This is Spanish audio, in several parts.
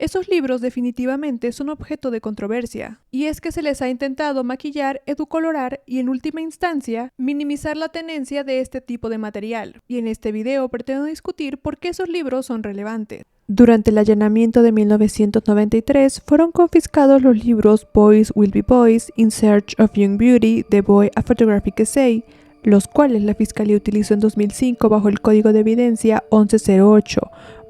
Esos libros definitivamente son objeto de controversia, y es que se les ha intentado maquillar, edulcorar y en última instancia minimizar la tenencia de este tipo de material, y en este video pretendo discutir por qué esos libros son relevantes. Durante el allanamiento de 1993 fueron confiscados los libros Boys Will Be Boys, In Search of Young Beauty, The Boy, A Photographic Essay, los cuales la Fiscalía utilizó en 2005 bajo el Código de Evidencia 1108,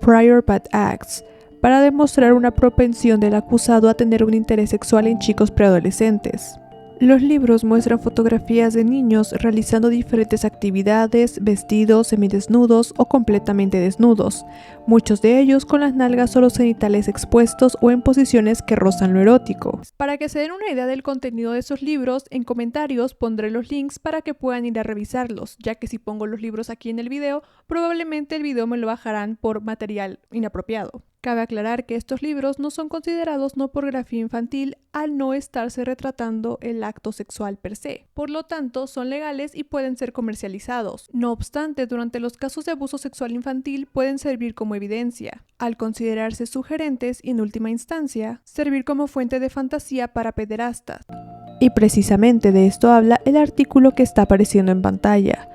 Prior Bad Acts, para demostrar una propensión del acusado a tener un interés sexual en chicos preadolescentes. Los libros muestran fotografías de niños realizando diferentes actividades, vestidos, semidesnudos o completamente desnudos, muchos de ellos con las nalgas o los genitales expuestos o en posiciones que rozan lo erótico. Para que se den una idea del contenido de esos libros, en comentarios pondré los links para que puedan ir a revisarlos, ya que si pongo los libros aquí en el video, probablemente el video me lo bajarán por material inapropiado. Cabe aclarar que estos libros no son considerados no pornografía infantil al no estarse retratando el acto sexual per se. Por lo tanto, son legales y pueden ser comercializados. No obstante, durante los casos de abuso sexual infantil pueden servir como evidencia, al considerarse sugerentes y en última instancia, servir como fuente de fantasía para pederastas. Y precisamente de esto habla el artículo que está apareciendo en pantalla.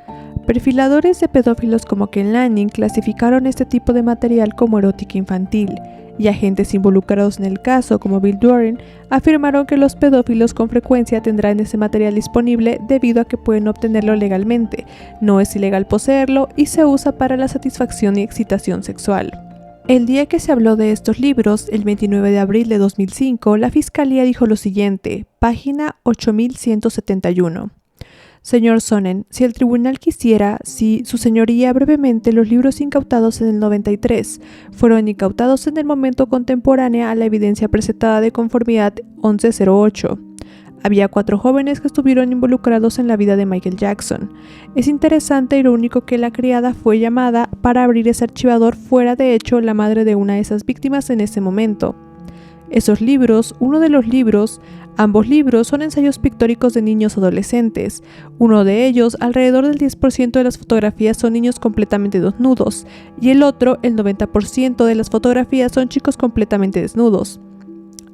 Perfiladores de pedófilos como Ken Lanning clasificaron este tipo de material como erótica infantil, y agentes involucrados en el caso como Bill Doran afirmaron que los pedófilos con frecuencia tendrán ese material disponible debido a que pueden obtenerlo legalmente, no es ilegal poseerlo y se usa para la satisfacción y excitación sexual. El día que se habló de estos libros, el 29 de abril de 2005, la Fiscalía dijo lo siguiente, página 8171. Señor Sonnen, si el tribunal quisiera, si su señoría brevemente los libros incautados en el 93 fueron incautados en el momento contemporáneo a la evidencia presentada de conformidad 1108. Había 4 jóvenes que estuvieron involucrados en la vida de Michael Jackson. Es interesante y lo único que la criada fue llamada para abrir ese archivador fuera de hecho la madre de una de esas víctimas en ese momento. Esos libros, uno de los libros, ambos libros son ensayos pictóricos de niños adolescentes. Uno de ellos, alrededor del 10% de las fotografías son niños completamente desnudos, y el otro, el 90% de las fotografías son chicos completamente desnudos.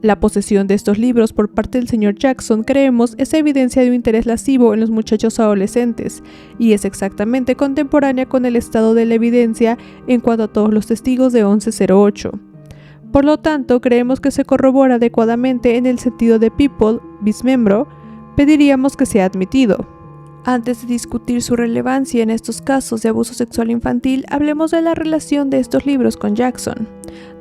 La posesión de estos libros por parte del señor Jackson, creemos, es evidencia de un interés lascivo en los muchachos adolescentes, y es exactamente contemporánea con el estado de la evidencia en cuanto a todos los testigos de 1108. Por lo tanto, creemos que se corrobora adecuadamente en el sentido de people, bis membro, pediríamos que sea admitido. Antes de discutir su relevancia en estos casos de abuso sexual infantil, hablemos de la relación de estos libros con Jackson.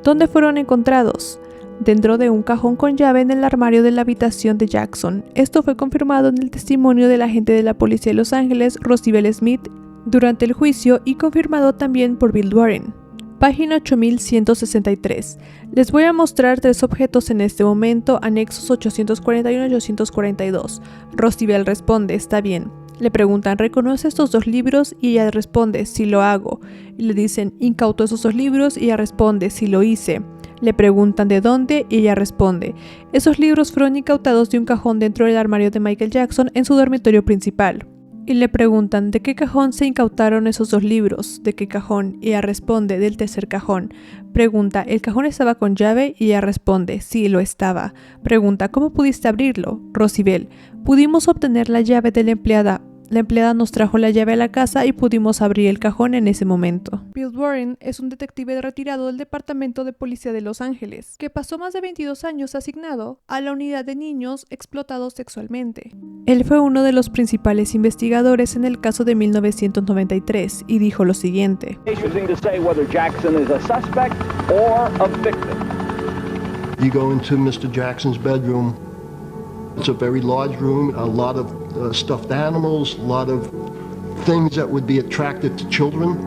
¿Dónde fueron encontrados? Dentro de un cajón con llave en el armario de la habitación de Jackson. Esto fue confirmado en el testimonio del agente de la policía de Los Ángeles, Rosibel Smith, durante el juicio y confirmado también por Bill Doran. Página 8163. Les voy a mostrar 3 objetos en este momento, anexos 841 y 842. Rosibel responde, está bien. Le preguntan, ¿reconoce estos 2 libros? Y ella responde, sí lo hago. Y le dicen, ¿incautó esos 2 libros? Y ella responde, sí lo hice. Le preguntan de dónde y ella responde, esos libros fueron incautados de un cajón dentro del armario de Michael Jackson en su dormitorio principal. Y le preguntan de qué cajón se incautaron esos 2 libros, de qué cajón, y ella responde del tercer cajón. Pregunta, ¿el cajón estaba con llave? Y ella responde, sí, lo estaba. Pregunta, ¿cómo pudiste abrirlo? Rosibel, pudimos obtener la llave de la empleada. La empleada nos trajo la llave a la casa y pudimos abrir el cajón en ese momento. Bill Warren es un detective retirado del Departamento de Policía de Los Ángeles, que pasó más de 22 años asignado a la unidad de niños explotados sexualmente. Él fue uno de los principales investigadores en el caso de 1993 y dijo lo siguiente. You go into Mr. Jackson's bedroom. It's a very large room, a lot of stuffed animals, a lot of things that would be attractive to children.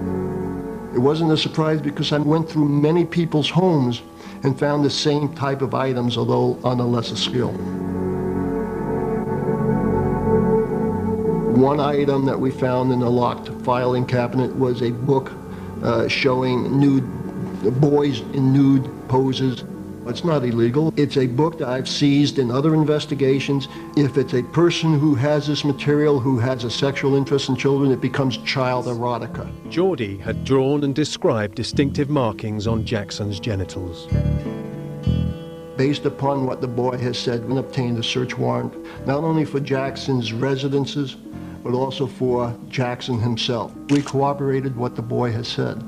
It wasn't a surprise because I went through many people's homes and found the same type of items, although on a lesser scale. One item that we found in the locked filing cabinet was a book showing nude boys in nude poses. It's not illegal. It's a book that I've seized in other investigations. If it's a person who has this material, who has a sexual interest in children, it becomes child erotica. Geordie had drawn and described distinctive markings on Jackson's genitals. based upon what the boy has said, and obtained a search warrant, not only for Jackson's residences, but also for Jackson himself. We corroborated what the boy has said,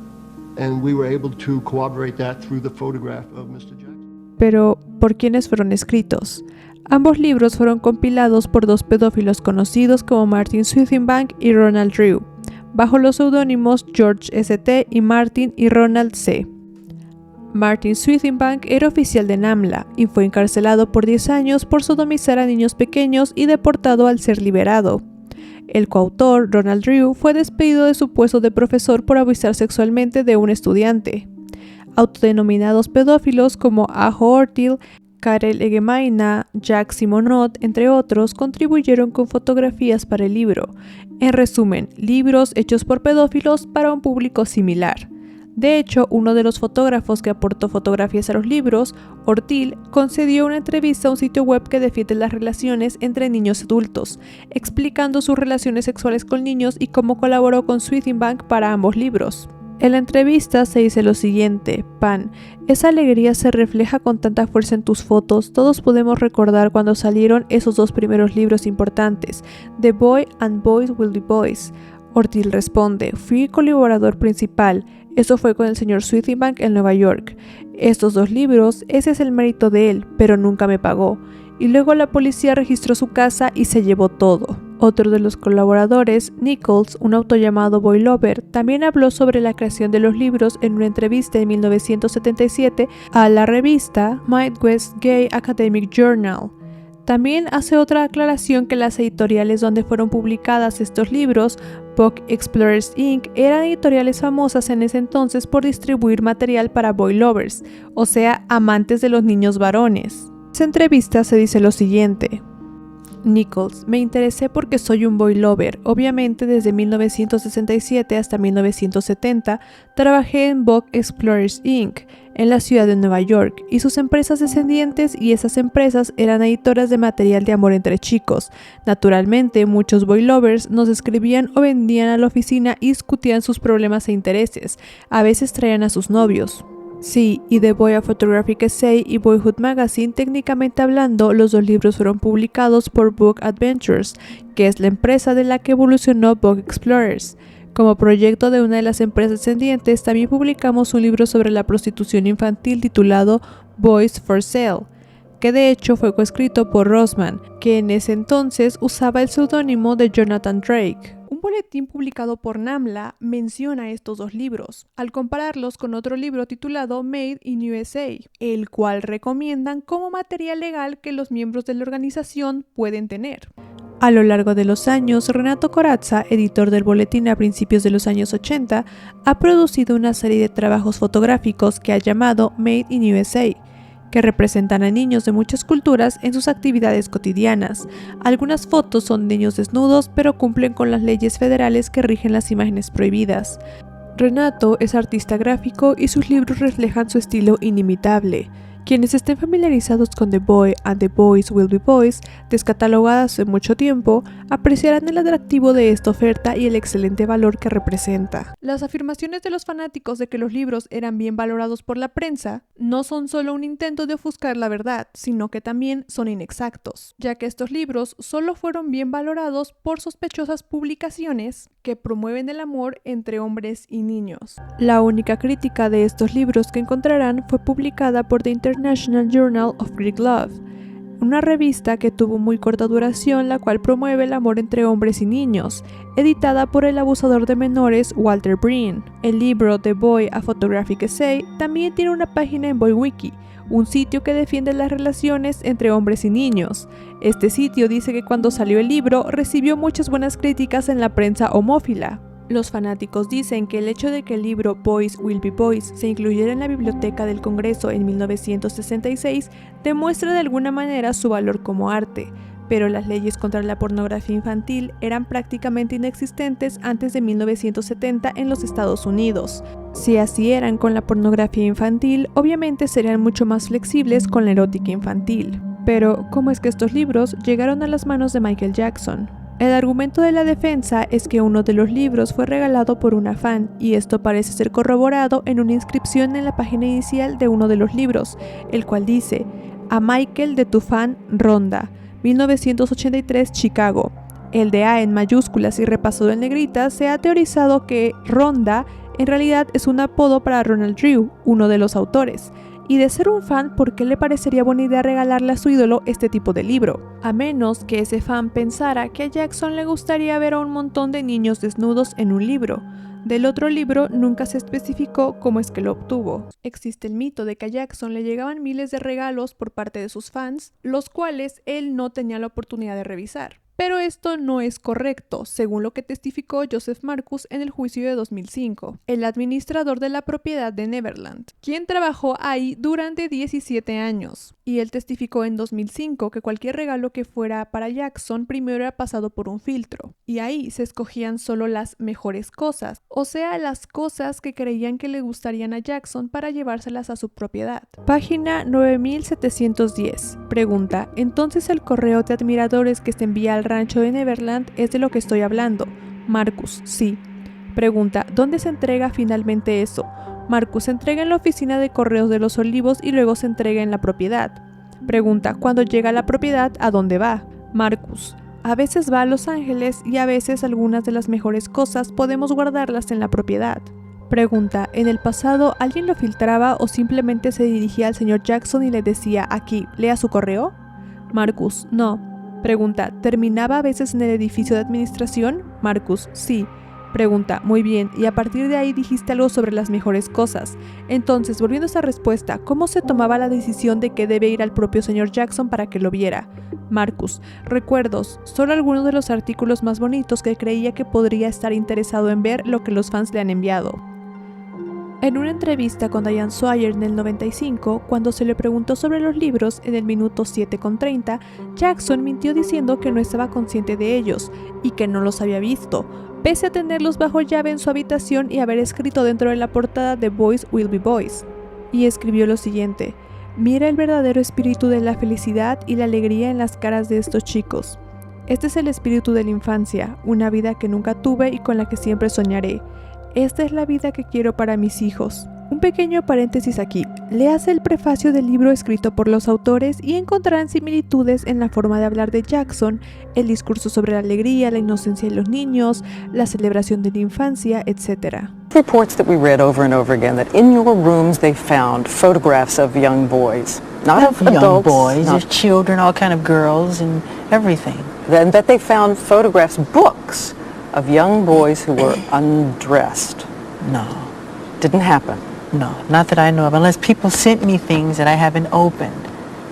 and we were able to corroborate that through the photograph of Mr. Jackson. Pero, ¿por quiénes fueron escritos? Ambos libros fueron compilados por dos pedófilos conocidos como Martin Swithenbank y Ronald Drew, bajo los seudónimos George St. y Martin y Ronald C. Martin Swithenbank era oficial de NAMBLA y fue encarcelado por 10 años por sodomizar a niños pequeños y deportado al ser liberado. El coautor, Ronald Drew, fue despedido de su puesto de profesor por abusar sexualmente de un estudiante. Autodenominados pedófilos como Aho Ortiz, Karel Egemeina, Jack Simonot, entre otros, contribuyeron con fotografías para el libro. En resumen, libros hechos por pedófilos para un público similar. De hecho, uno de los fotógrafos que aportó fotografías a los libros, Ortiz, concedió una entrevista a un sitio web que defiende las relaciones entre niños y adultos, explicando sus relaciones sexuales con niños y cómo colaboró con Swithenbank para ambos libros. En la entrevista se dice lo siguiente: Pan, esa alegría se refleja con tanta fuerza en tus fotos. Todos podemos recordar cuando salieron esos dos primeros libros importantes, The Boy and Boys Will Be Boys. Ortiz responde: fui colaborador principal. Eso fue con el señor Swithenbank en Nueva York. Estos dos libros, ese es el mérito de él, pero nunca me pagó. Y luego la policía registró su casa y se llevó todo. Otro de los colaboradores, Nichols, un autor llamado Boy Lover, también habló sobre la creación de los libros en una entrevista en 1977 a la revista Midwest Gay Academic Journal. También hace otra aclaración que las editoriales donde fueron publicadas estos libros, Book Explorers Inc., eran editoriales famosas en ese entonces por distribuir material para boy lovers, o sea, amantes de los niños varones. En esa entrevista se dice lo siguiente: Nichols, me interesé porque soy un boy lover. Obviamente desde 1967 hasta 1970 trabajé en Book Explorers Inc. en la ciudad de Nueva York y sus empresas descendientes, y esas empresas eran editoras de material de amor entre chicos. Naturalmente, muchos boy lovers nos escribían o vendían a la oficina y discutían sus problemas e intereses. A veces traían a sus novios. Sí, y The Boy, a Photographic Essay y Boyhood Magazine, técnicamente hablando, los dos libros fueron publicados por Book Adventures, que es la empresa de la que evolucionó Book Explorers. Como proyecto de una de las empresas descendientes, también publicamos un libro sobre la prostitución infantil titulado Boys for Sale, que de hecho fue coescrito por Rossman, que en ese entonces usaba el seudónimo de Jonathan Drake. Un boletín publicado por NAMBLA menciona estos dos libros, al compararlos con otro libro titulado Made in USA, el cual recomiendan como material legal que los miembros de la organización pueden tener. A lo largo de los años, Renato Corazza, editor del boletín a principios de los años 80, ha producido una serie de trabajos fotográficos que ha llamado Made in USA, que representan a niños de muchas culturas en sus actividades cotidianas. Algunas fotos son de niños desnudos, pero cumplen con las leyes federales que rigen las imágenes prohibidas. Renato es artista gráfico y sus libros reflejan su estilo inimitable. Quienes estén familiarizados con The Boy and the Boys Will Be Boys, descatalogadas hace mucho tiempo, apreciarán el atractivo de esta oferta y el excelente valor que representa. Las afirmaciones de los fanáticos de que los libros eran bien valorados por la prensa no son solo un intento de ofuscar la verdad, sino que también son inexactos, ya que estos libros solo fueron bien valorados por sospechosas publicaciones que promueven el amor entre hombres y niños. La única crítica de estos libros que encontrarán fue publicada por The International Journal of Greek Love, una revista que tuvo muy corta duración, la cual promueve el amor entre hombres y niños, editada por el abusador de menores Walter Breen. El libro The Boy, a Photographic Essay también tiene una página en BoyWiki, un sitio que defiende las relaciones entre hombres y niños. Este sitio dice que cuando salió el libro recibió muchas buenas críticas en la prensa homófila. Los fanáticos dicen que el hecho de que el libro Boys Will Be Boys se incluyera en la Biblioteca del Congreso en 1966 demuestra de alguna manera su valor como arte, pero las leyes contra la pornografía infantil eran prácticamente inexistentes antes de 1970 en los Estados Unidos. Si así eran con la pornografía infantil, obviamente serían mucho más flexibles con la erótica infantil. Pero, ¿cómo es que estos libros llegaron a las manos de Michael Jackson? El argumento de la defensa es que uno de los libros fue regalado por una fan, y esto parece ser corroborado en una inscripción en la página inicial de uno de los libros, el cual dice: A Michael de Tufan Ronda, 1983, Chicago. El de A en mayúsculas y repasado en negritas, se ha teorizado que Ronda en realidad es un apodo para Ronald Drew, uno de los autores. Y de ser un fan, ¿por qué le parecería buena idea regalarle a su ídolo este tipo de libro? A menos que ese fan pensara que a Jackson le gustaría ver a un montón de niños desnudos en un libro. Del otro libro nunca se especificó cómo es que lo obtuvo. Existe el mito de que a Jackson le llegaban miles de regalos por parte de sus fans, los cuales él no tenía la oportunidad de revisar. Pero esto no es correcto, según lo que testificó Joseph Marcus en el juicio de 2005, el administrador de la propiedad de Neverland, quien trabajó ahí durante 17 años. Y él testificó en 2005 que cualquier regalo que fuera para Jackson primero era pasado por un filtro, y ahí se escogían solo las mejores cosas, o sea, las cosas que creían que le gustarían a Jackson para llevárselas a su propiedad. Página 9710. Pregunta: ¿entonces el correo de admiradores que se envía al rancho de Neverland es de lo que estoy hablando? Marcus: sí. Pregunta: ¿dónde se entrega finalmente eso? Marcus: se entrega en la oficina de correos de Los Olivos y luego se entrega en la propiedad. Pregunta: cuando llega a la propiedad, ¿a dónde va? Marcus: a veces va a Los Ángeles y a veces algunas de las mejores cosas podemos guardarlas en la propiedad. Pregunta: ¿en el pasado alguien lo filtraba o simplemente se dirigía al señor Jackson y le decía: aquí, lea su correo? Marcus: no. Pregunta: ¿terminaba a veces en el edificio de administración? Marcus: sí. Pregunta: muy bien, y a partir de ahí dijiste algo sobre las mejores cosas. Entonces, volviendo a esa respuesta, ¿cómo se tomaba la decisión de que debe ir al propio señor Jackson para que lo viera? Marcus: recuerdos, solo algunos de los artículos más bonitos que creía que podría estar interesado en ver lo que los fans le han enviado. En una entrevista con Diane Sawyer en el 95, cuando se le preguntó sobre los libros en el minuto 7:30, Jackson mintió diciendo que no estaba consciente de ellos y que no los había visto, pese a tenerlos bajo llave en su habitación y haber escrito dentro de la portada de Boys Will Be Boys. Y escribió lo siguiente: mira el verdadero espíritu de la felicidad y la alegría en las caras de estos chicos. Este es el espíritu de la infancia, una vida que nunca tuve y con la que siempre soñaré. Esta es la vida que quiero para mis hijos. Un pequeño paréntesis aquí. Léase el prefacio del libro escrito por los autores y encontrarán similitudes en la forma de hablar de Jackson, el discurso sobre la alegría, la inocencia de los niños, la celebración de la infancia, etc. Reports that we read over and over again that in your rooms they found photographs of young boys, not of adults, young boys, not there's children, all kind of girls and everything. Then that they found photographs, books of young boys who were undressed. No, Didn't happen. no, not that I know of, unless people sent me things that I haven't opened.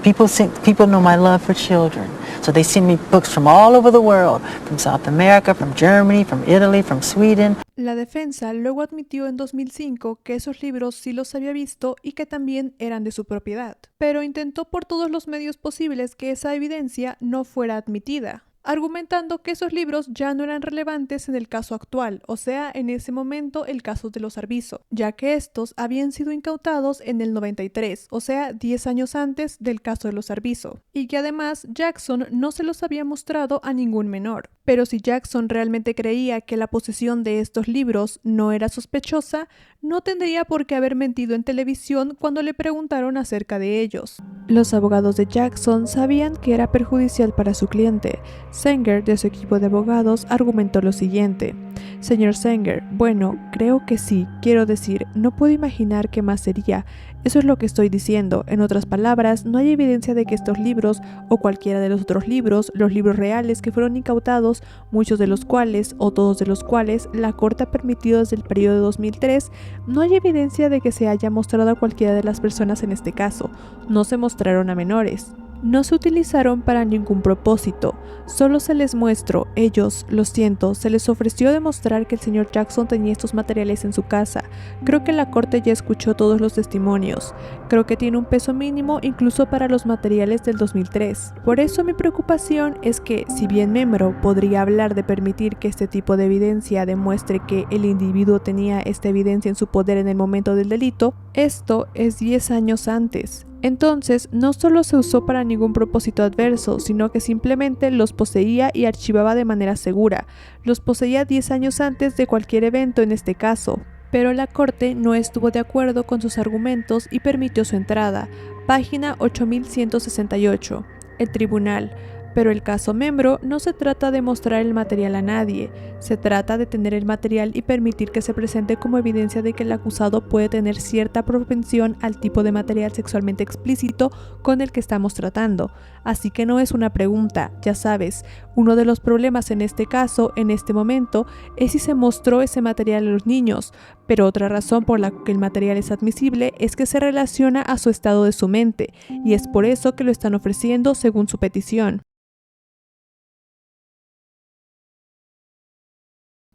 People know my love for children, so they send me books from all over the world, from South America, from Germany, from Italy, from Sweden. La defensa luego admitió en 2005 que esos libros sí los había visto y que también eran de su propiedad, pero intentó por todos los medios posibles que esa evidencia no fuera admitida, argumentando que esos libros ya no eran relevantes en el caso actual, o sea, en ese momento el caso de los Arvizo, ya que estos habían sido incautados en el 93, o sea, 10 años antes del caso de los Arvizo, y que además Jackson no se los había mostrado a ningún menor. Pero si Jackson realmente creía que la posesión de estos libros no era sospechosa, no tendría por qué haber mentido en televisión cuando le preguntaron acerca de ellos. Los abogados de Jackson sabían que era perjudicial para su cliente. Sanger, de su equipo de abogados, argumentó lo siguiente: señor Sanger, bueno, creo que sí, quiero decir, no puedo imaginar qué más sería. Eso es lo que estoy diciendo. En otras palabras, no hay evidencia de que estos libros, o cualquiera de los otros libros, los libros reales que fueron incautados, muchos de los cuales, o todos de los cuales, la Corte ha permitido desde el periodo de 2003, no hay evidencia de que se haya mostrado a cualquiera de las personas en este caso. No se mostraron a menores. No se utilizaron para ningún propósito, solo se les muestró, ellos, lo siento, se les ofreció demostrar que el señor Jackson tenía estos materiales en su casa. Creo que la corte ya escuchó todos los testimonios. Creo que tiene un peso mínimo incluso para los materiales del 2003. Por eso mi preocupación es que, si bien Memro podría hablar de permitir que este tipo de evidencia demuestre que el individuo tenía esta evidencia en su poder en el momento del delito, esto es 10 años antes. Entonces, no solo se usó para ningún propósito adverso, sino que simplemente los poseía y archivaba de manera segura. Los poseía 10 años antes de cualquier evento en este caso. Pero la corte no estuvo de acuerdo con sus argumentos y permitió su entrada. Página 8168. El tribunal. Pero el caso Membro no se trata de mostrar el material a nadie, se trata de tener el material y permitir que se presente como evidencia de que el acusado puede tener cierta propensión al tipo de material sexualmente explícito con el que estamos tratando. Así que no es una pregunta, ya sabes, uno de los problemas en este caso, en este momento, es si se mostró ese material a los niños, pero otra razón por la que el material es admisible es que se relaciona a su estado de su mente, y es por eso que lo están ofreciendo según su petición.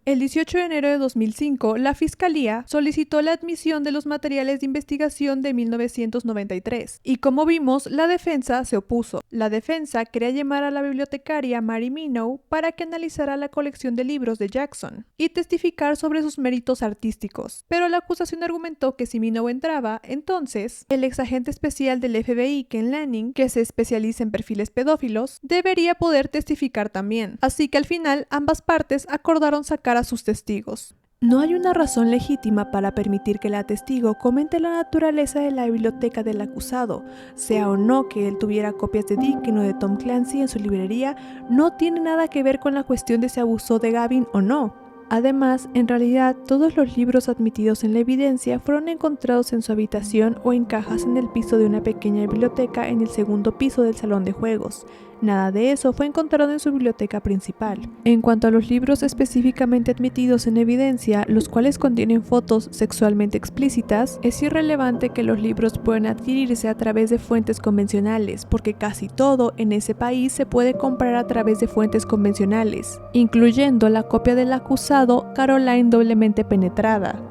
El 18 de enero de 2005, la Fiscalía solicitó la admisión de los materiales de investigación de 1993 y, como vimos, la defensa se opuso. La defensa quería llamar a la bibliotecaria Mary Minow para que analizara la colección de libros de Jackson y testificar sobre sus méritos artísticos, pero la acusación argumentó que si Minow entraba, entonces el exagente especial del FBI, Ken Lanning, que se especializa en perfiles pedófilos, debería poder testificar también. Así que al final ambas partes acordaron sacar a sus testigos. No hay una razón legítima para permitir que la testigo comente la naturaleza de la biblioteca del acusado, sea o no que él tuviera copias de Dickens o de Tom Clancy en su librería, no tiene nada que ver con la cuestión de si abusó de Gavin o no. Además, en realidad, todos los libros admitidos en la evidencia fueron encontrados en su habitación o en cajas en el piso de una pequeña biblioteca en el segundo piso del salón de juegos. Nada de eso fue encontrado en su biblioteca principal. En cuanto a los libros específicamente admitidos en evidencia, los cuales contienen fotos sexualmente explícitas, es irrelevante que los libros puedan adquirirse a través de fuentes convencionales, porque casi todo en ese país se puede comprar a través de fuentes convencionales, incluyendo la copia del acusado Caroline doblemente penetrada.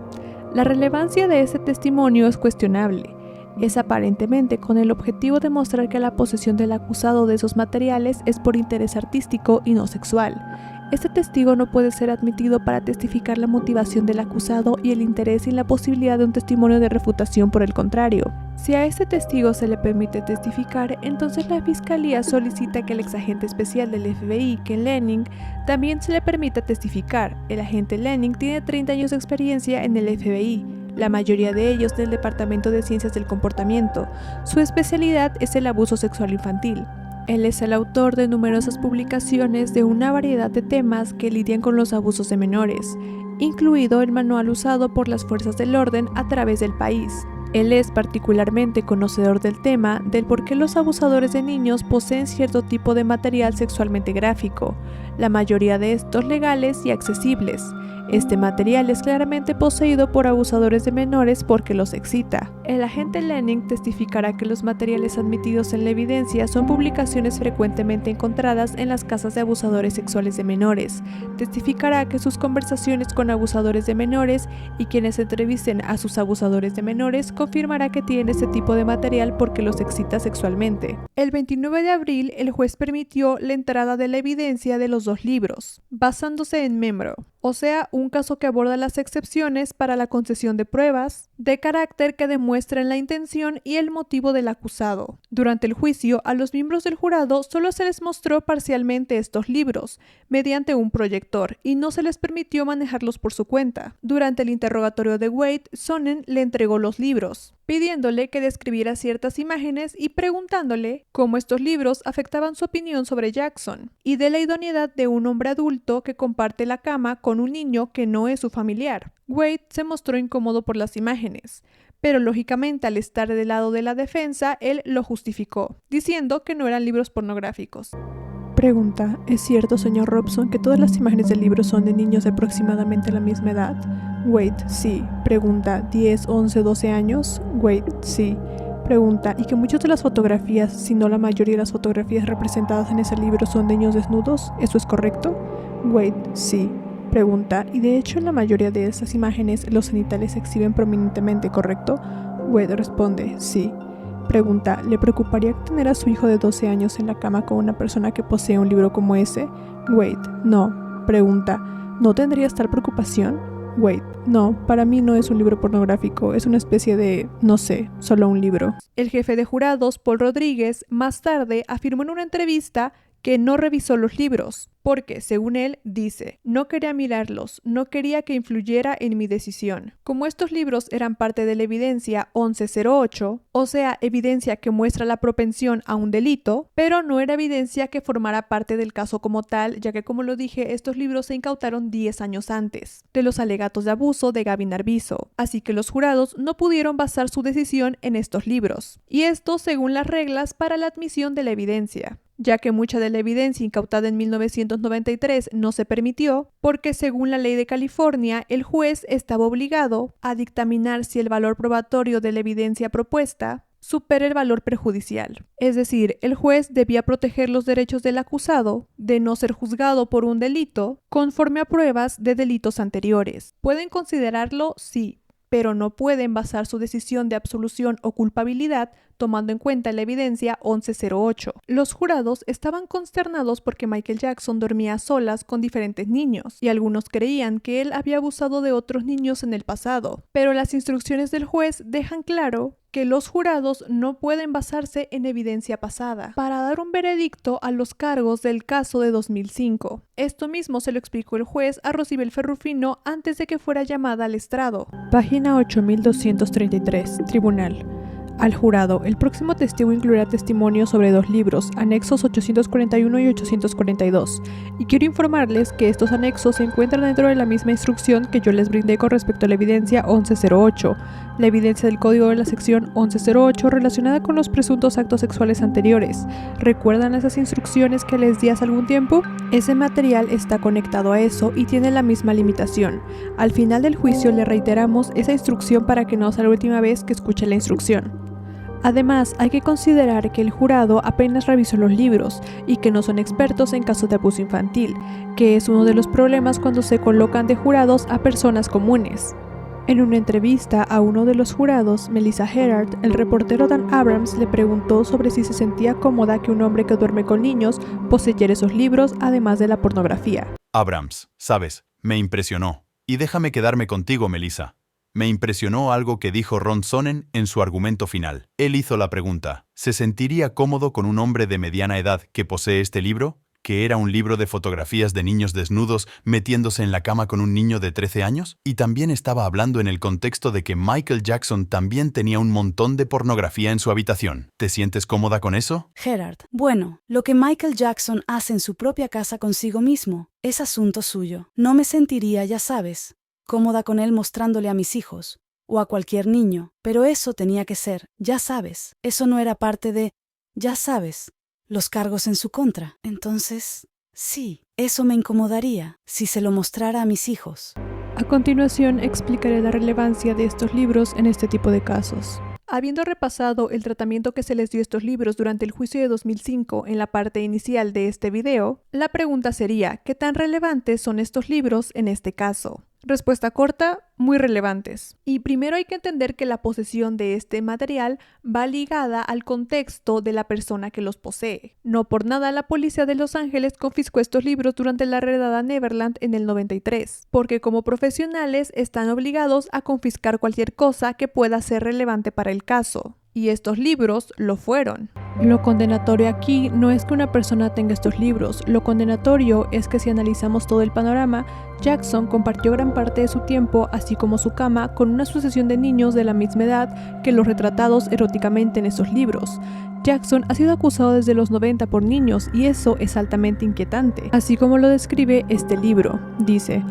La relevancia de ese testimonio es cuestionable. Es aparentemente con el objetivo de mostrar que la posesión del acusado de esos materiales es por interés artístico y no sexual. Este testigo no puede ser admitido para testificar la motivación del acusado y el interés y la posibilidad de un testimonio de refutación por el contrario. Si a este testigo se le permite testificar, entonces la Fiscalía solicita que el exagente especial del FBI, Ken Lanning, también se le permita testificar. El agente Lanning tiene 30 años de experiencia en el FBI. La mayoría de ellos del Departamento de Ciencias del Comportamiento. Su especialidad es el abuso sexual infantil. Él es el autor de numerosas publicaciones de una variedad de temas que lidian con los abusos de menores, incluido el manual usado por las fuerzas del orden a través del país. Él es particularmente conocedor del tema del por qué los abusadores de niños poseen cierto tipo de material sexualmente gráfico, la mayoría de estos legales y accesibles. Este material es claramente poseído por abusadores de menores porque los excita. El agente Lanning testificará que los materiales admitidos en la evidencia son publicaciones frecuentemente encontradas en las casas de abusadores sexuales de menores. Testificará que sus conversaciones con abusadores de menores y quienes entrevisten a sus abusadores de menores confirmará que tienen ese tipo de material porque los excita sexualmente. El 29 de abril, el juez permitió la entrada de la evidencia de los dos libros, basándose en Membro, o sea, un caso que aborda las excepciones para la concesión de pruebas de carácter que demuestren la intención y el motivo del acusado. Durante el juicio, a los miembros del jurado solo se les mostró parcialmente estos libros, mediante un proyector, y no se les permitió manejarlos por su cuenta. Durante el interrogatorio de Wade, Sonnen le entregó los libros, pidiéndole que describiera ciertas imágenes y preguntándole cómo estos libros afectaban su opinión sobre Jackson, y de la idoneidad de un hombre adulto que comparte la cama con un niño que no es su familiar. Wade se mostró incómodo por las imágenes, pero lógicamente al estar del lado de la defensa, él lo justificó, diciendo que no eran libros pornográficos. Pregunta: ¿es cierto, señor Robson, que todas las imágenes del libro son de niños de aproximadamente la misma edad? Wade: sí. Pregunta: ¿10, 11, 12 años? Wade: sí. Pregunta: ¿y que muchas de las fotografías, si no la mayoría de las fotografías representadas en ese libro son de niños desnudos? ¿Eso es correcto? Wade: sí. Pregunta: y de hecho en la mayoría de esas imágenes los genitales se exhiben prominentemente, ¿correcto? Wade responde: sí. Pregunta: ¿le preocuparía tener a su hijo de 12 años en la cama con una persona que posee un libro como ese? Wade: no. Pregunta: ¿no tendrías tal preocupación? Wade: no, para mí no es un libro pornográfico, es una especie de, no sé, solo un libro. El jefe de jurados, Paul Rodríguez, más tarde afirmó en una entrevista que no revisó los libros, porque, según él, dice, no quería mirarlos, no quería que influyera en mi decisión. Como estos libros eran parte de la evidencia 1108, o sea, evidencia que muestra la propensión a un delito, pero no era evidencia que formara parte del caso como tal, ya que, como lo dije, estos libros se incautaron 10 años antes de los alegatos de abuso de Gavin Arvizo, así que los jurados no pudieron basar su decisión en estos libros, y esto según las reglas para la admisión de la evidencia, ya que mucha de la evidencia incautada en 1993 no se permitió, porque según la ley de California, el juez estaba obligado a dictaminar si el valor probatorio de la evidencia propuesta supera el valor perjudicial. Es decir, el juez debía proteger los derechos del acusado de no ser juzgado por un delito conforme a pruebas de delitos anteriores. ¿Pueden considerarlo? Sí, pero no pueden basar su decisión de absolución o culpabilidad tomando en cuenta la evidencia 1108. Los jurados estaban consternados porque Michael Jackson dormía a solas con diferentes niños, y algunos creían que él había abusado de otros niños en el pasado. Pero las instrucciones del juez dejan claro que los jurados no pueden basarse en evidencia pasada para dar un veredicto a los cargos del caso de 2005. Esto mismo se lo explicó el juez a Rosibel Ferrufino antes de que fuera llamada al estrado. Página 8233. Tribunal. Al jurado, el próximo testigo incluirá testimonio sobre 2 libros, anexos 841 y 842, y quiero informarles que estos anexos se encuentran dentro de la misma instrucción que yo les brindé con respecto a la evidencia 1108, la evidencia del código de la sección 1108 relacionada con los presuntos actos sexuales anteriores. ¿Recuerdan esas instrucciones que les di hace algún tiempo? Ese material está conectado a eso y tiene la misma limitación. Al final del juicio le reiteramos esa instrucción para que no sea la última vez que escuche la instrucción. Además, hay que considerar que el jurado apenas revisó los libros y que no son expertos en casos de abuso infantil, que es uno de los problemas cuando se colocan de jurados a personas comunes. En una entrevista a uno de los jurados, Melissa Gerard, el reportero Dan Abrams le preguntó sobre si se sentía cómoda que un hombre que duerme con niños poseyera esos libros además de la pornografía. Abrams, sabes, me impresionó. Y déjame quedarme contigo, Melissa. Me impresionó algo que dijo Ron Sonnen en su argumento final. Él hizo la pregunta, ¿se sentiría cómodo con un hombre de mediana edad que posee este libro? Que era un libro de fotografías de niños desnudos metiéndose en la cama con un niño de 13 años? Y también estaba hablando en el contexto de que Michael Jackson también tenía un montón de pornografía en su habitación. ¿Te sientes cómoda con eso? Gerard, bueno, lo que Michael Jackson hace en su propia casa consigo mismo es asunto suyo. No me sentiría, ya sabes, cómoda con él mostrándole a mis hijos, o a cualquier niño, pero eso tenía que ser, ya sabes, eso no era parte de, ya sabes, los cargos en su contra. Entonces, sí, eso me incomodaría si se lo mostrara a mis hijos. A continuación explicaré la relevancia de estos libros en este tipo de casos. Habiendo repasado el tratamiento que se les dio a estos libros durante el juicio de 2005 en la parte inicial de este video, la pregunta sería, ¿qué tan relevantes son estos libros en este caso? Respuesta corta, muy relevantes. Y primero hay que entender que la posesión de este material va ligada al contexto de la persona que los posee. No por nada la policía de Los Ángeles confiscó estos libros durante la redada Neverland en el 93, porque como profesionales están obligados a confiscar cualquier cosa que pueda ser relevante para el caso. Y estos libros lo fueron. Lo condenatorio aquí no es que una persona tenga estos libros, lo condenatorio es que si analizamos todo el panorama, Jackson compartió gran parte de su tiempo, así como su cama, con una sucesión de niños de la misma edad que los retratados eróticamente en esos libros. Jackson ha sido acusado desde los 90 por niños y eso es altamente inquietante, así como lo describe este libro. Dice: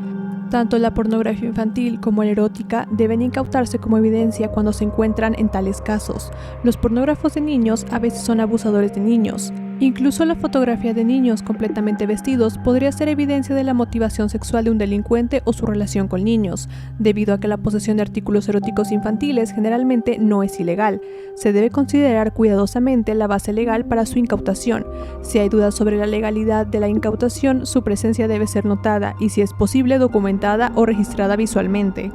tanto la pornografía infantil como la erótica deben incautarse como evidencia cuando se encuentran en tales casos. Los pornógrafos de niños a veces son abusadores de niños. Incluso la fotografía de niños completamente vestidos podría ser evidencia de la motivación sexual de un delincuente o su relación con niños, debido a que la posesión de artículos eróticos infantiles generalmente no es ilegal. Se debe considerar cuidadosamente la base legal para su incautación. Si hay dudas sobre la legalidad de la incautación, su presencia debe ser notada y, si es posible, documentada o registrada visualmente.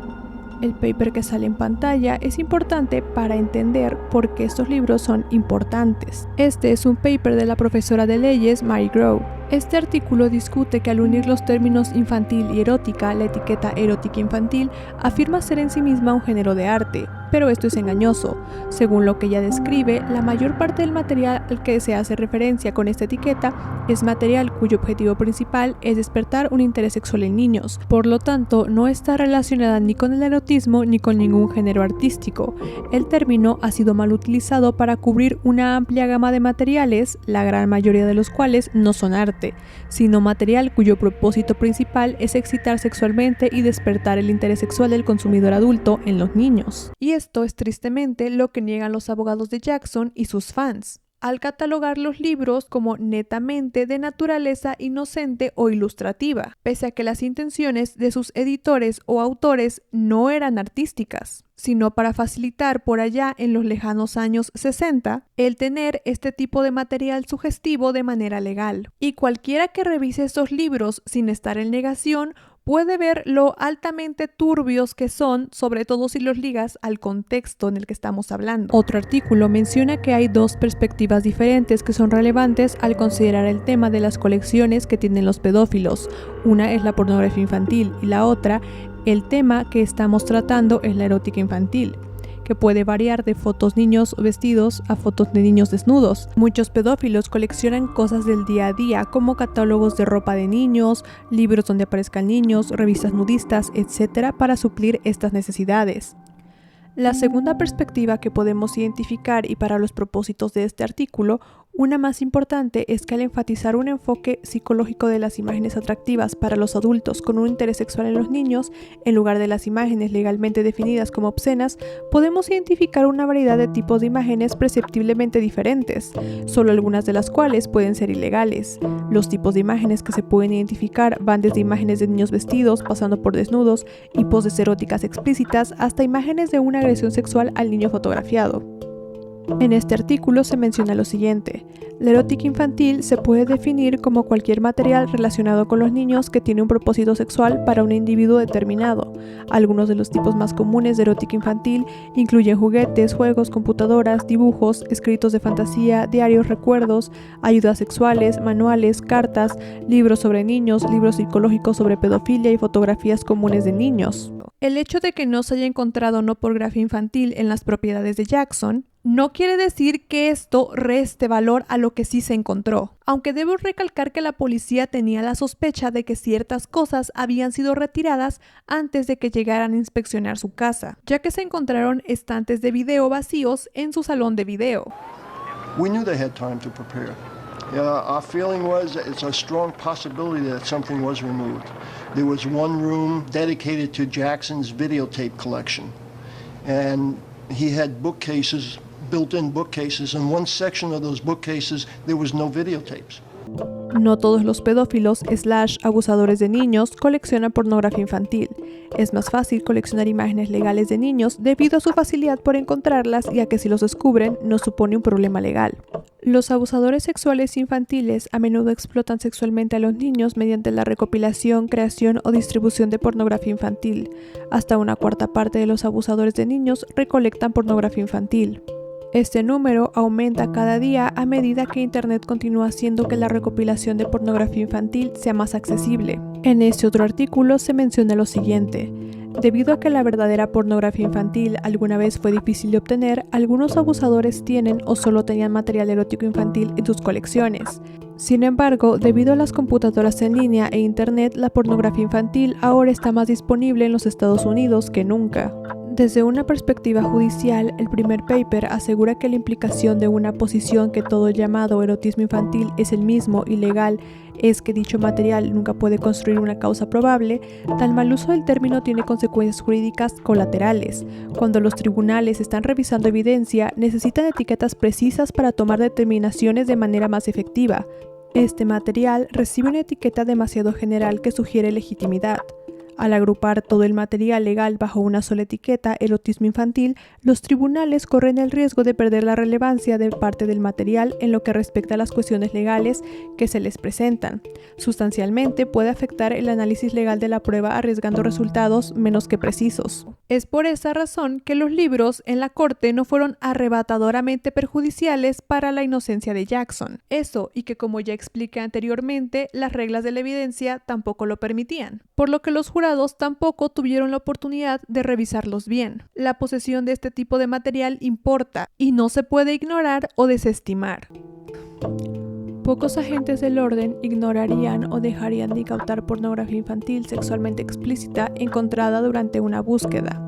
El paper que sale en pantalla es importante para entender por qué estos libros son importantes. Este es un paper de la profesora de leyes Mary Grove. Este artículo discute que al unir los términos infantil y erótica, la etiqueta erótica infantil afirma ser en sí misma un género de arte, pero esto es engañoso. Según lo que ella describe, la mayor parte del material al que se hace referencia con esta etiqueta es material cuyo objetivo principal es despertar un interés sexual en niños, por lo tanto no está relacionada ni con el erotismo ni con ningún género artístico. El término ha sido mal utilizado para cubrir una amplia gama de materiales, la gran mayoría de los cuales no son arte, sino material cuyo propósito principal es excitar sexualmente y despertar el interés sexual del consumidor adulto en los niños. Y esto es tristemente lo que niegan los abogados de Jackson y sus fans, al catalogar los libros como netamente de naturaleza inocente o ilustrativa, pese a que las intenciones de sus editores o autores no eran artísticas, sino para facilitar por allá en los lejanos años 60 el tener este tipo de material sugestivo de manera legal. Y cualquiera que revise estos libros sin estar en negación puede ver lo altamente turbios que son, sobre todo si los ligas al contexto en el que estamos hablando. Otro artículo menciona que hay dos perspectivas diferentes que son relevantes al considerar el tema de las colecciones que tienen los pedófilos. Una es la pornografía infantil y la otra, el tema que estamos tratando, es la erótica infantil, que puede variar de fotos niños vestidos a fotos de niños desnudos. Muchos pedófilos coleccionan cosas del día a día, como catálogos de ropa de niños, libros donde aparezcan niños, revistas nudistas, etc., para suplir estas necesidades. La segunda perspectiva que podemos identificar, y para los propósitos de este artículo, una más importante, es que al enfatizar un enfoque psicológico de las imágenes atractivas para los adultos con un interés sexual en los niños, en lugar de las imágenes legalmente definidas como obscenas, podemos identificar una variedad de tipos de imágenes perceptiblemente diferentes, solo algunas de las cuales pueden ser ilegales. Los tipos de imágenes que se pueden identificar van desde imágenes de niños vestidos, pasando por desnudos y poses eróticas explícitas, hasta imágenes de una agresión sexual al niño fotografiado. En este artículo se menciona lo siguiente: la erótica infantil se puede definir como cualquier material relacionado con los niños que tiene un propósito sexual para un individuo determinado. Algunos de los tipos más comunes de erótica infantil incluyen juguetes, juegos, computadoras, dibujos, escritos de fantasía, diarios, recuerdos, ayudas sexuales, manuales, cartas, libros sobre niños, libros psicológicos sobre pedofilia y fotografías comunes de niños. El hecho de que no se haya encontrado no pornografía infantil en las propiedades de Jackson no quiere decir que esto reste valor a lo que sí se encontró, aunque debo recalcar que la policía tenía la sospecha de que ciertas cosas habían sido retiradas antes de que llegaran a inspeccionar su casa, ya que se encontraron estantes de video vacíos en su salón de video. We knew they had time to prepare. Our feeling was that it's a strong possibility that something was removed. There was one room dedicated to Jackson's videotape collection, and he had bookcases, built-in bookcases. In one section of those bookcases, there was no videotapes. No todos los pedófilos / abusadores de niños coleccionan pornografía infantil. Es más fácil coleccionar imágenes legales de niños debido a su facilidad por encontrarlas y a que si los descubren no supone un problema legal. Los abusadores sexuales infantiles a menudo explotan sexualmente a los niños mediante la recopilación, creación o distribución de pornografía infantil. Hasta una cuarta parte de los abusadores de niños recolectan pornografía infantil. Este número aumenta cada día a medida que Internet continúa haciendo que la recopilación de pornografía infantil sea más accesible. En este otro artículo se menciona lo siguiente: debido a que la verdadera pornografía infantil alguna vez fue difícil de obtener, algunos abusadores tienen o solo tenían material erótico infantil en sus colecciones. Sin embargo, debido a las computadoras en línea e Internet, la pornografía infantil ahora está más disponible en los Estados Unidos que nunca. Desde una perspectiva judicial, el primer paper asegura que la implicación de una posición que todo llamado erotismo infantil es el mismo y legal es que dicho material nunca puede construir una causa probable. Tal mal uso del término tiene consecuencias jurídicas colaterales. Cuando los tribunales están revisando evidencia, necesitan etiquetas precisas para tomar determinaciones de manera más efectiva. Este material recibe una etiqueta demasiado general que sugiere legitimidad. Al agrupar todo el material legal bajo una sola etiqueta, erotismo infantil, los tribunales corren el riesgo de perder la relevancia de parte del material en lo que respecta a las cuestiones legales que se les presentan. Sustancialmente puede afectar el análisis legal de la prueba, arriesgando resultados menos que precisos. Es por esa razón que los libros en la corte no fueron arrebatadoramente perjudiciales para la inocencia de Jackson. Eso, y que como ya expliqué anteriormente, las reglas de la evidencia tampoco lo permitían, por lo que los jurados jurados tampoco tuvieron la oportunidad de revisarlos bien. La posesión de este tipo de material importa y no se puede ignorar o desestimar. Pocos agentes del orden ignorarían o dejarían de incautar pornografía infantil sexualmente explícita encontrada durante una búsqueda.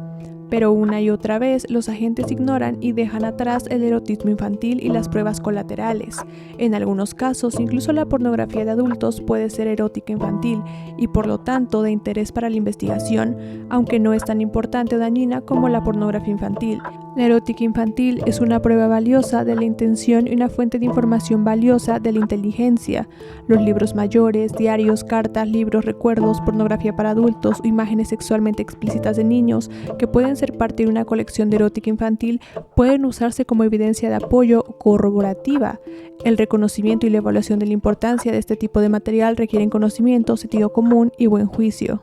Pero una y otra vez los agentes ignoran y dejan atrás el erotismo infantil y las pruebas colaterales. En algunos casos, incluso la pornografía de adultos puede ser erótica infantil y por lo tanto de interés para la investigación, aunque no es tan importante o dañina como la pornografía infantil. La erótica infantil es una prueba valiosa de la intención y una fuente de información valiosa de la inteligencia. Los libros mayores, diarios, cartas, libros, recuerdos, pornografía para adultos o imágenes sexualmente explícitas de niños que pueden ser parte de una colección de erótica infantil pueden usarse como evidencia de apoyo corroborativa. El reconocimiento y la evaluación de la importancia de este tipo de material requieren conocimiento, sentido común y buen juicio.